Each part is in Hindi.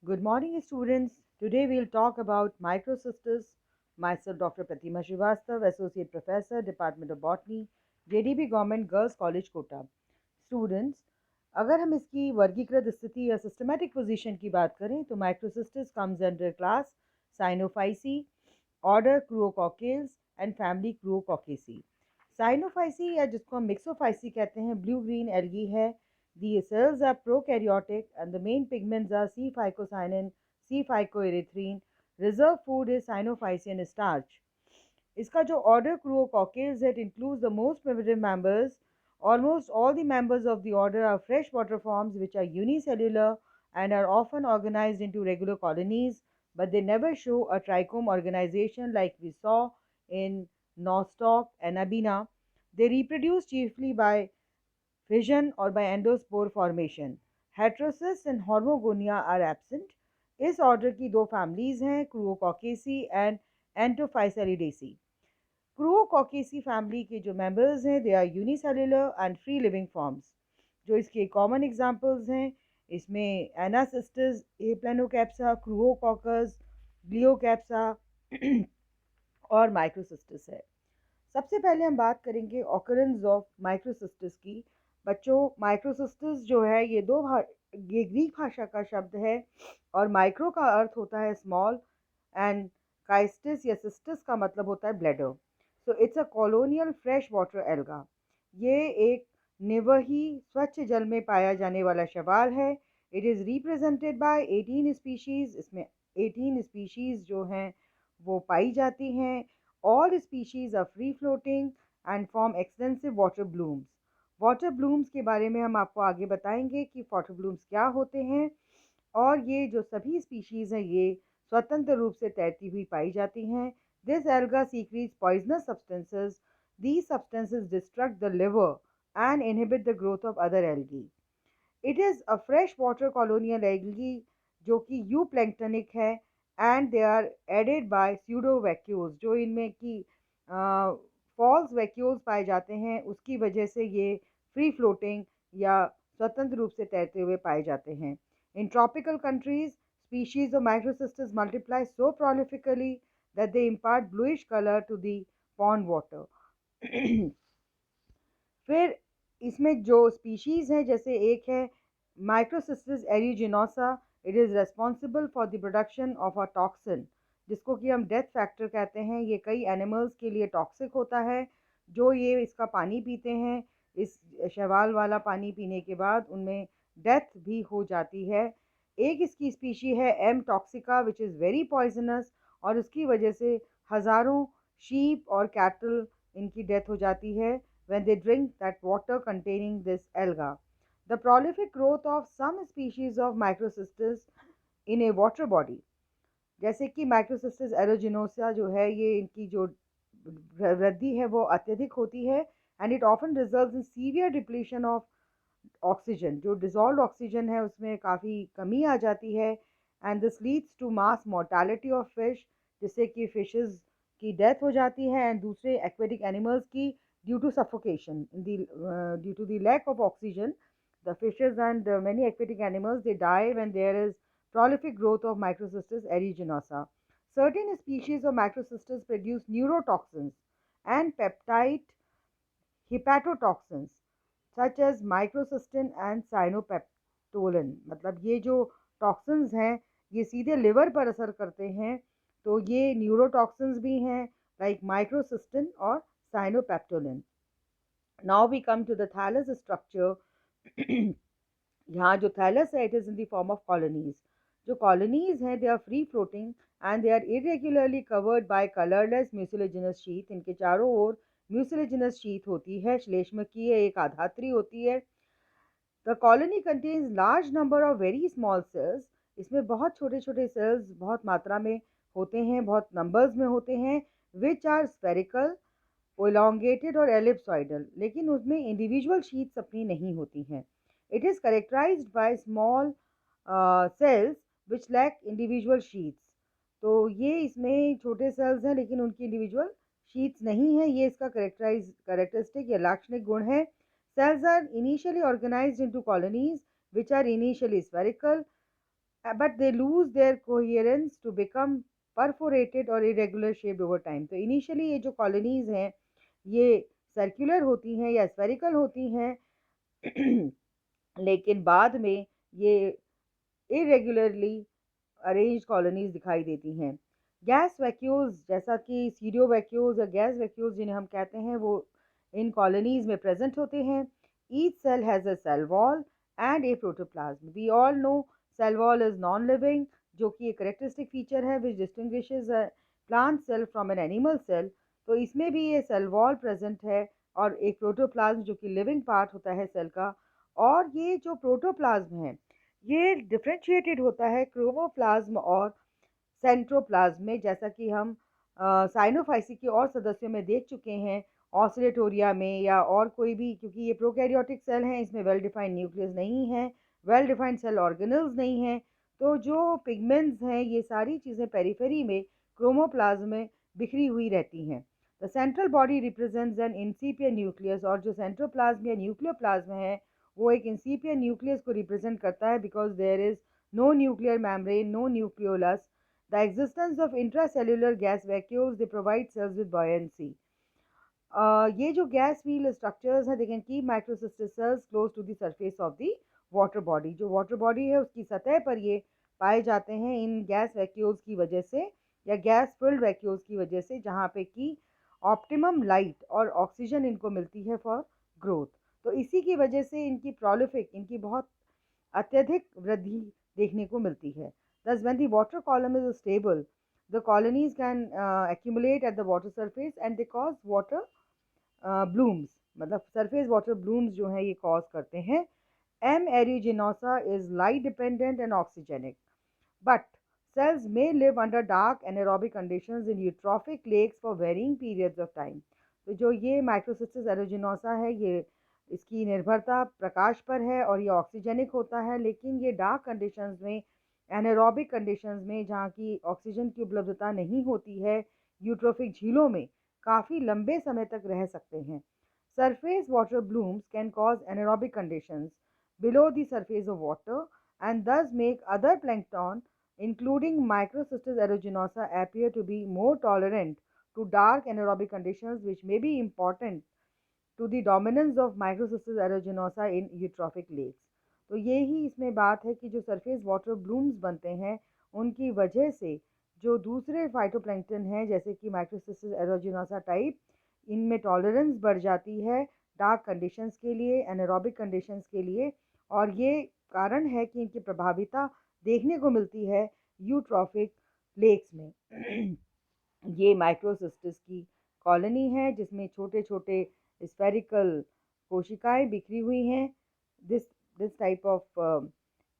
Good morning, students. Today we'll talk about microcystis. Myself, Dr. Pratima Srivastav, Associate Professor, Department of Botany, JDB Government Girls College, Kota. Students, अगर हम इसकी वर्गीकृत स्थिति या सिस्टमैटिक पोजीशन की बात करें तो microcystis comes under class cyanophyceae, order chroococcales and family chroococcaceae. Cyanophyceae या जिसको हम मिक्सोफाइसी कहते हैं ब्लू ग्रीन एल्गी है। The cells are prokaryotic and the main pigments are C-phycocyanin, C-phycoerythrin. Reserve food is cyanophycean starch. इसका जो order Cruococcales it includes the most primitive members. Almost all the members of the order are freshwater forms which are unicellular and are often organized into regular colonies, but they never show a trichome organization like we saw in Nostoc and Abina. They reproduce chiefly by fission or by endospore formation. Heterocysts and hormogonia are absent. इस ऑर्डर की दो फैमिलीज हैं, क्रूओकॉकेसी एंड एंटोफाइसेलिडेसी। क्रूओकॉकेसी फैमिली के जो मेंबर्स हैं they are unicellular and free living forms. जो इसके कॉमन एग्जांपल्स हैं इसमें एनासिस्टिस, एप्लेनोकैप्सा, क्रूओकॉकस, ग्लियोकैप्सा और माइक्रोसिस्टिस है। सबसे पहले हम बात करेंगे ऑकरेंस ऑफ माइक्रोसिस्टिस की। बच्चों, माइक्रोसिस्टिस जो है ये ग्रीक भाषा का शब्द है और माइक्रो का अर्थ होता है स्मॉल एंड काइस्टिस या सिस्टिस का मतलब होता है bladder. So it's a colonial fresh water alga. ये एक निवही स्वच्छ जल में पाया जाने वाला शैवाल है। It is represented by 18 species. इसमें 18 स्पीशीज़ जो हैं वो पाई जाती हैं। All species are free floating and form extensive water blooms. Water blooms के बारे में हम आपको आगे बताएंगे कि वाटर ब्लूम्स क्या होते हैं। और ये जो सभी स्पीशीज़ हैं ये स्वतंत्र रूप से तैरती हुई पाई जाती हैं। This alga secrets poisonous substances. These substances destruct the liver and inhibit the growth of other algae. It is a freshwater colonial algae जो कि यूप्लैंक्टनिक है and they are aided by pseudo vacuoles. जो इनमें की फॉल्स वैक्यूल्स पाए जाते हैं उसकी वजह से ये फ्री फ्लोटिंग या स्वतंत्र रूप से तैरते हुए पाए जाते हैं। In tropical countries species of microcystis multiply so prolifically that they impart bluish color to the pond water. फिर इसमें जो स्पीशीज़ हैं जैसे एक है Microcystis एरिजिनोसा। It is responsible for the production of a toxin जिसको कि हम डेथ फैक्टर कहते हैं। ये कई एनिमल्स के लिए टॉक्सिक होता है। जो ये इसका पानी पीते हैं, इस शैवाल वाला पानी पीने के बाद उनमें डेथ भी हो जाती है। एक इसकी स्पीशी है M toxica which is very poisonous और उसकी वजह से हज़ारों शीप और कैटल इनकी डेथ हो जाती है when they drink that water containing this alga. The prolific growth of some species of microcystis in a water body, जैसे कि माइक्रोसिस्टिस एरोजिनोसा जो है ये इनकी जो वृद्धि है वो अत्यधिक होती है and it often results in severe depletion of oxygen. जो डिजॉल्व ऑक्सीजन है उसमें काफ़ी कमी आ जाती है and this leads to mass mortality of fish, जिससे कि फिशेस की डेथ हो जाती है एंड दूसरे एक्वेटिक एनिमल्स की due to suffocation due to the lack of oxygen. The fishes and many aquatic animals they die when there is prolific growth of Microcystis aeruginosa. Certain species of Microcystis produce neurotoxins and peptide hepatotoxins such as microcystin and cyanopeptolin। मतलब ये जो टॉक्सिन्स हैं ये सीधे लिवर पर असर करते हैं। तो ये न्यूरोटॉक्सिन्स भी हैं लाइक माइक्रोसिस्टिन और cyanopeptolin. Now we come to the thallus structure. यहाँ जो थैलस है it is in the form of colonies. जो कॉलोनीज हैं they are free floating and they are irregularly covered by colourless mucilaginous sheath. इनके चारों ओर म्यूसिलेजिनस शीथ होती है, श्लेष्मकीय एक आधात्री होती है। The colony contains large number of very small cells. इसमें बहुत छोटे छोटे सेल्स बहुत मात्रा में होते हैं, बहुत नंबर्स में होते हैं। विच आर स्फेरिकल, ओलोंगेटेड और एलिप्सॉइडल, लेकिन उसमें इंडिविजुअल शीट्स अपनी नहीं होती हैं। It is characterized by small cells which lack individual sheaths. तो ये इसमें छोटे सेल्स हैं लेकिन उनकी इंडिविजुअल शीट्स नहीं है। ये इसका करेक्टरिस्टिक या लाक्षणिक गुण है। Cells are initially organized into colonies which are initially spherical but they lose their coherence to become perforated or irregular shaped over time. तो इनिशियली ये जो कॉलोनीज हैं ये सर्कुलर होती हैं या स्फेरिकल होती हैं लेकिन बाद में ये इरेगुलरली अरेंज कॉलोनीज दिखाई देती हैं। गैस वैक्यूल्स जैसा कि सीरियो वैक्यूल्स या गैस वैक्यूल्स जिन्हें हम कहते हैं वो इन कॉलोनीज में प्रेजेंट होते हैं। Each cell has a cell wall and a protoplasm. We all know cell wall is non living, जो कि एक करेक्टरिस्टिक फीचर है which distinguishes a plant cell from an animal cell. तो इसमें भी ये सेल वॉल प्रेजेंट है और एक प्रोटोप्लाज्म जो कि लिविंग पार्ट होता है सेल का। और ये जो प्रोटोप्लाज्म है ये डिफ्रेंशिएटेड होता है क्रोमोप्लाज्म और सेंट्रोप्लाज्म में, जैसा कि हम साइनोफाइसी के और सदस्यों में देख चुके हैं, ऑसिलेटोरिया में या और कोई भी, क्योंकि ये प्रोकैरियोटिक सेल हैं इसमें वेल डिफाइंड न्यूक्लियस नहीं है, वेल डिफाइंड सेल ऑर्गेनल्स नहीं हैं। तो जो पिगमेंट्स हैं ये सारी चीज़ें पेरिफेरी में क्रोमोप्लाज्म में बिखरी हुई रहती हैं। The central body represents an incipient nucleus, और जो सेंट्रोप्लाज्म या न्यूक्लियोप्लाज्म है वो एक इंसिपिएंट न्यूक्लियस को रिप्रेजेंट करता है because there is no nuclear membrane, no nucleolus. The existence of intracellular gas vacuoles, they provide cells with buoyancy. ये जो गैस व्हील स्ट्रक्चर्स हैं, they can keep microcystic cells close to the surface of the water body. जो वाटर बॉडी है उसकी सतह पर ये पाए जाते हैं इन गैस वैक्यूल्स की वजह से या गैस फिल्ड वैक्यूल्स की वजह से, जहाँ पे कि ऑप्टिमम लाइट और ऑक्सीजन इनको मिलती है फॉर ग्रोथ। तो इसी की वजह से इनकी प्रोलिफिक, इनकी बहुत अत्यधिक वृद्धि देखने को मिलती है। Thus, when the water column is stable, the colonies can accumulate at the water surface and they cause water blooms. मतलब surface water blooms जो हैं ये cause करते हैं। M. aeruginosa is light dependent and oxygenic, but cells may live under dark anaerobic conditions in eutrophic lakes for varying periods of time. तो जो ये माइक्रोसिस्टिस एरोजिनोसा है ये इसकी निर्भरता प्रकाश पर है और ये ऑक्सीजेनिक होता है, लेकिन ये डार्क कंडीशंस में, एनारोबिक कंडीशंस में जहाँ की ऑक्सीजन की उपलब्धता नहीं होती है, यूट्रोफिक झीलों में काफ़ी लंबे समय तक रह सकते हैं। Surface water blooms can cause anaerobic conditions below the surface of water and thus make other plankton including Microcystis aeruginosa appear to be more tolerant to dark anaerobic conditions, which may be important to the dominance of Microcystis aeruginosa in eutrophic lakes. तो ये ही इसमें बात है कि जो सरफेस वाटर ब्लूम्स बनते हैं उनकी वजह से जो दूसरे फाइटोप्लैंक्टन हैं जैसे कि माइक्रोसिस्टिस एरोजिनोसा टाइप, इनमें टॉलरेंस बढ़ जाती है डार्क कंडीशंस के लिए, एनारोबिक कंडीशंस के लिए, और ये कारण है कि इनकी प्रभाविता देखने को मिलती है यूट्रॉफिक लेक्स में। ये माइक्रोसिस्टिस की कॉलोनी है जिसमें छोटे छोटे स्फेरिकल कोशिकाएं बिखरी हुई हैं। This this type of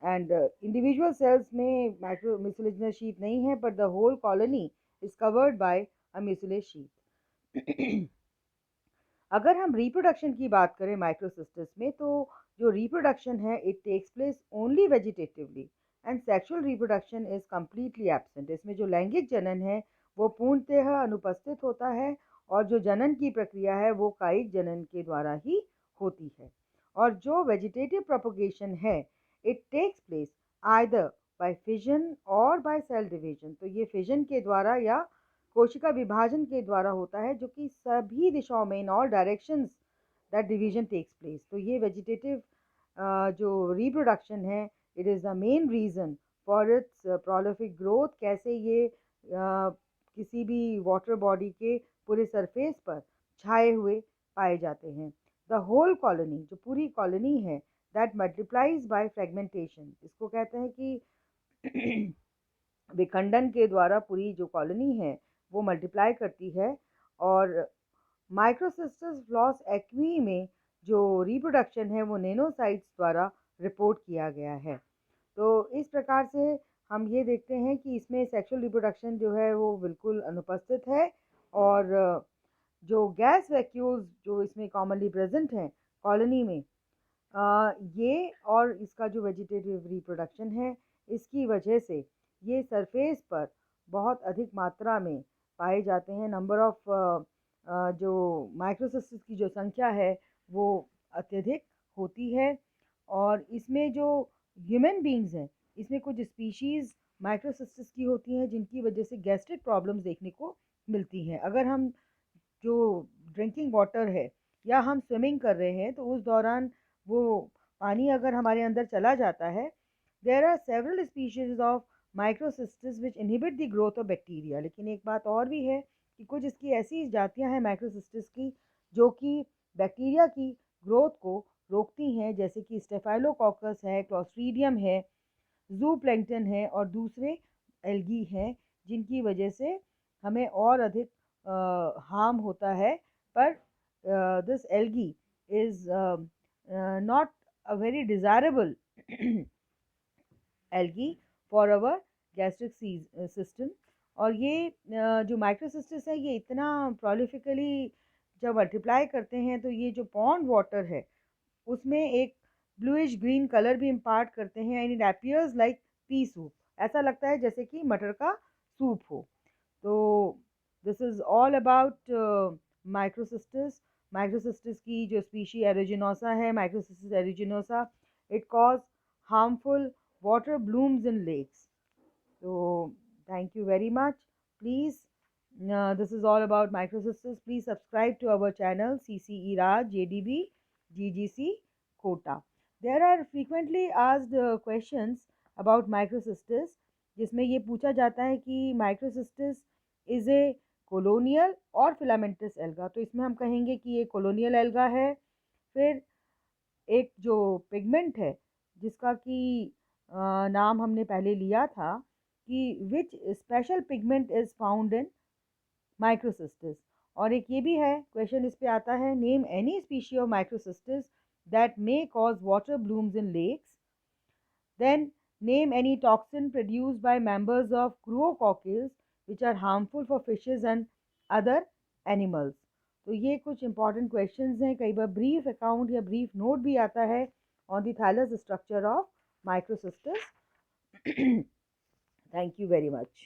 and individual cells में माइक्रो म्यूसिलेजिनस शीट नहीं है, but the whole colony is covered by a mucilage sheath. अगर हम रिप्रोडक्शन की बात करें माइक्रोसिस्टिस में, तो जो रिप्रोडक्शन है it takes place only vegetatively and sexual reproduction is completely absent. इसमें जो लैंगिक जनन है वो पूर्णतः अनुपस्थित होता है और जो जनन की प्रक्रिया है वो कायिक जनन के द्वारा ही होती है। और जो वेजिटेटिव प्रोपोगेशन है it takes place either by fission और बाय सेल डिवीजन। तो ये फिजन के द्वारा या कोशिका विभाजन के द्वारा होता है, जो कि सभी दिशाओं में, in all directions that division takes place. तो ये वेजिटेटिव जो रिप्रोडक्शन है it is the main reason for its prolific growth. कैसे ये किसी भी वाटर बॉडी के पूरे सरफेस पर छाए हुए पाए जाते हैं। द होल कॉलोनी, जो पूरी कॉलोनी है, दैट मल्टीप्लाइज बाय फ्रेगमेंटेशन, इसको कहते हैं कि विखंडन के द्वारा पूरी जो कॉलोनी है वो मल्टीप्लाई करती है। और माइक्रोसिस्टस फ्लॉस एक्वी में जो रिप्रोडक्शन है वो नेनोसाइट्स द्वारा रिपोर्ट किया गया है। तो इस प्रकार से हम ये देखते हैं कि इसमें सेक्सुअल रिप्रोडक्शन जो है वो बिल्कुल अनुपस्थित है। और जो गैस वैक्यूल्स जो इसमें कॉमनली प्रेजेंट हैं कॉलोनी में, ये और इसका जो वेजिटेटिव रिप्रोडक्शन है इसकी वजह से ये सरफेस पर बहुत अधिक मात्रा में पाए जाते हैं। नंबर ऑफ जो माइक्रोसिस्टिस की जो संख्या है वो अत्यधिक होती है। और इसमें जो ह्यूमन बींग्स हैं इसमें कुछ स्पीशीज़ माइक्रोसिस्टिस की होती हैं जिनकी वजह से गैस्ट्रिक प्रॉब्लम्स देखने को मिलती हैं। अगर हम जो ड्रिंकिंग वाटर है या हम स्विमिंग कर रहे हैं तो उस दौरान वो पानी अगर हमारे अंदर चला जाता है, there are several species of Microcystis which inhibit the growth of bacteria. लेकिन एक बात और भी है कि कुछ इसकी ऐसी जातियां हैं माइक्रोसिस्टिस की जो कि बैक्टीरिया की ग्रोथ को रोकती हैं, जैसे कि स्टेफाइलोकोकस है, क्लॉस्ट्रीडियम है, जू प्लैंकटन है और दूसरे एल्गी हैं, जिनकी वजह से हमें और अधिक हार्म होता है। पर this algae is not a very desirable algae for our gastric system. और ये जो माइक्रोसिस्टिस है ये इतना प्रोलिफिकली जब मल्टीप्लाई करते हैं तो ये जो पॉन्ड वाटर है उसमें एक ब्लूइश ग्रीन कलर भी इम्पार्ट करते हैं and it appears like P soup. ऐसा लगता है जैसे कि मटर का सूप हो। तो this is all about Microcystis. Microcystis की जो स्पीशी एरिजिनोसा है, Microcystis एरिजिनोसा, it cause harmful water blooms in lakes. So thank you very much. Please, this is all about microcystis. Please subscribe to our channel CCE Raj JDB GGC Kota. There are frequently asked questions about microcystis, जिसमें ये पूछा जाता है कि माइक्रोसिस्टिस इज़ ए कोलोनियल और फिलामेंटस एल्गा। तो इसमें हम कहेंगे कि ये कोलोनियल एल्गा है। फिर एक जो पिगमेंट है जिसका कि नाम हमने पहले लिया था कि which special pigment is found in microcystis. और एक ये भी है क्वेश्चन, इस पे आता है name any species of microcystis that may cause water blooms in lakes, then name any toxin produced by members of chroococcales which are harmful for fishes and other animals. तो ये कुछ इंपॉर्टेंट क्वेश्चंस हैं। कई बार ब्रीफ अकाउंट या ब्रीफ नोट भी आता है on the thallus structure of microcystis. Thank you very much.